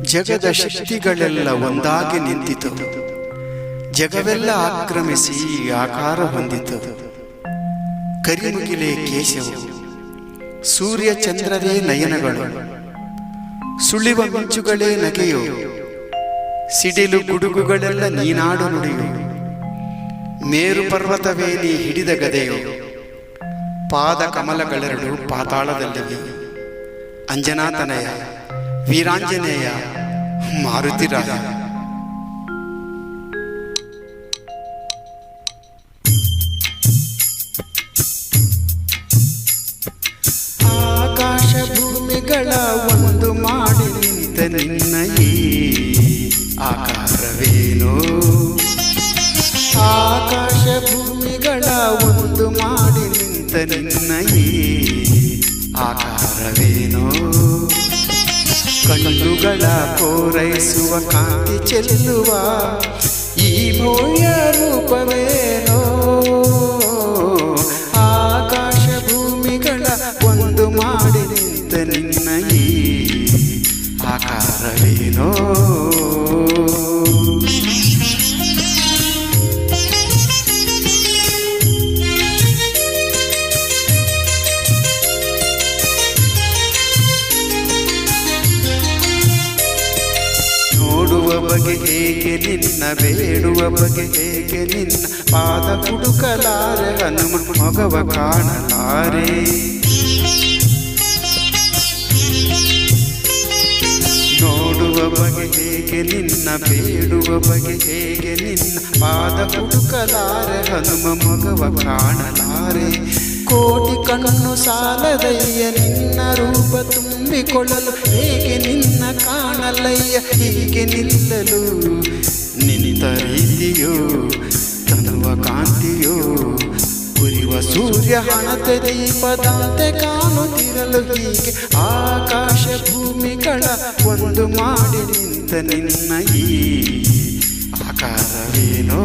ಜಗದ ಶಕ್ತಿಗಳೆಲ್ಲ ಒಂದಾಗಿ ನಿಂತಿತು, ಜಗವೆಲ್ಲ ಆಕ್ರಮಿಸಿ ಆಕಾರ ಹೊಂದಿತು. ಕರಿಮುಗಿಲೇ ಕೇಶವು, ಸೂರ್ಯ ಚಂದ್ರರೇ ನಯನಗಳು, ಸುಳಿವ ಮಿಂಚುಗಳೇ ನಗೆಯು, ಸಿಡಿಲು ಗುಡುಗುಗಳೆಲ್ಲ ನೀನಾಡು ನುಡಿಯು. ಮೇರು ಪರ್ವತವೇ ನೀ ಹಿಡಿದ ಗದೆಯು, ಪಾದ ಕಮಲಗಳೆರಡು ಪಾತಾಳದಲ್ಲಿವೆ. ಅಂಜನಾತನಯ, ವೀರಾಂಜನೇಯ, ಮಾರುತಿರಾಯ. ಆಕಾಶ ಭೂಮಿಗಳ ಒಂದು ಮಾಡಿ ನಿಂತ ನಿನ್ನ ಈ ಆಕಾರವೇನೋ, ಆಕಾಶ ಭೂಮಿಗಳ ಒಂದು ಮಾಡಿ ನಿಂತ ನಿನ್ನ ಈ ಆಕಾರವೇನೋ. ಕಣ್ಣುಗಳ ಕೋರೈಸುವ ಕಾಂತಿ ಚೆಲ್ಲುವ ಈ ಭವ್ಯ ರೂಪವೇನೋ. ಆಕಾಶ ಭೂಮಿಗಳ ಒಂದು ಮಾಡಿ ನಿಂತ ನಿನ್ನ ಈ ಆಕಾರವೇನೋ. ಬಗೆ ಹೇಗೆ ನಿನ್ನ, ಬೇಡುವ ಬಗೆ ಹೇಗೆ ನಿನ್ನ, ಪಾದ ಹುಡುಕಲಾರೆ ಹನುಮ ಮೊಗವ ಕಾಣಲಾರೆ. ನೋಡುವ ಬಗೆ ಹೇಗೆ ನಿನ್ನ, ಬೇಡುವ ಬಗೆ ಹೇಗೆ ನಿನ್ನ, ಪಾದ ಹುಡುಕಲಾರೆ ಹನುಮ ಮೊಗವ ಕಾಣಲಾರೆ. ಕೋಟಿ ಕಣ್ಣು ಸಾಲದಯ್ಯ ನಿನ್ನ ರೂಪ ತುಂಬಿಕೊಳ್ಳಲು, ಹೇಗೆ ನಿನ್ನ ಕಾಣಲಯ್ಯ ಹೀಗೆ ನಿಲ್ಲಲು. ನಿಂತ ರೀತಿಯೋ ತನುವ ಕಾಂತಿಯೋ, ಉರಿವ ಸೂರ್ಯ ಹಣದ ದೀಪದಂತೆ ಕಾಣುತ್ತಿರಲು. ಹೀಗೆ ಆಕಾಶ ಭೂಮಿಗಳ ಒಂದು ಮಾಡಿ ನಿಂತ ನಿನ್ನ ಈ ಆಕಾರವೇನೋ.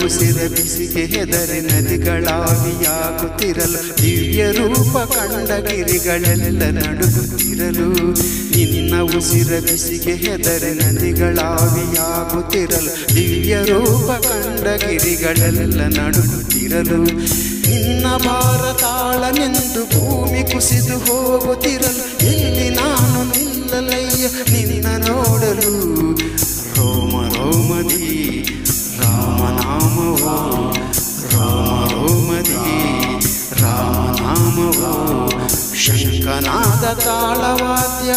ಉಸಿರ ಬಿಸಿಗೆ ಹೆದರಿ ನದಿಗಳಾವಿಯಾಗುತ್ತಿರಲು, ದಿವ್ಯ ರೂಪ ಕಂಡ ಗಿರಿಗಳೆಲ್ಲ ನಡುಗುತ್ತಿರಲು. ನಿನ್ನ ಉಸಿರ ಬಿಸಿಗೆ ಹೆದರಿ ನದಿಗಳಾವಿಯಾಗುತ್ತಿರಲು, ದಿವ್ಯ ರೂಪ ಕಂಡ ಗಿರಿಗಳೆಲ್ಲ ನಡುಗುತ್ತಿರಲು. ನಿನ್ನ ಭಾರತಾಳನೆಂದು ಭೂಮಿ ಕುಸಿದು ಹೋಗುತ್ತಿರಲು, ಎಲ್ಲಿ ನಾನು ನಿಲ್ಲಲಯ್ಯ ನಿನ್ನ ನೋಡಲು. ರೋಮ ರೋಮದಿ ರಾಮನಾಮವೋ, ರಾಮ ರೋಮದಿ ರಾಮನಾಮವೋ. ಶಂಕನಾದ ತಾಳವಾದ್ಯ,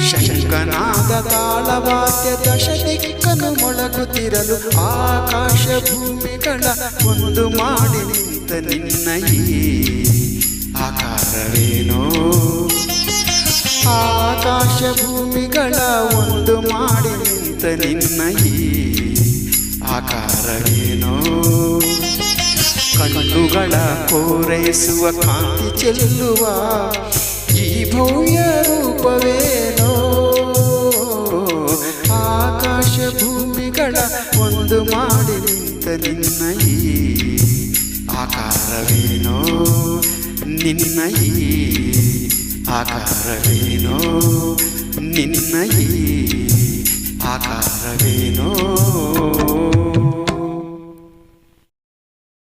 ಶಂಕನಾದ ತಾಳವಾದ್ಯ ದಶ ದಿಕ್ಕನು ಮೊಳಗುತ್ತಿರಲು. ಆಕಾಶ ಭೂಮಿಗಳ ಒಂದು ಮಾಡಿ ನಿಂತ ನಿನ್ನ ಈ ಆಕಾರವೇನೋ. ಆಕಾಶ ಭೂಮಿಗಳ ಒಂದು ಮಾಡಿ ನಿಂತ ನಿನ್ನ ಈ ಆಕಾರವೇನೋ. ಕಣ್ಣುಗಳ ಕೋರೈಸುವ ಕಾಂತಿ ಚೆಲ್ಲುವ ಈ ಭವ್ಯ ರೂಪವೇನೋ. ಆಕಾಶ ಭೂಮಿಗಳ ಒಂದು ಮಾಡಿ ನಿಂತ ನಿನ್ನ ಈ ಆಕಾರವೇನೋ. ನಿನ್ನ ಈ ಆಕಾರವೇನೋ, ನಿನ್ನ ಈ ಆಕಾರವೇನೋ.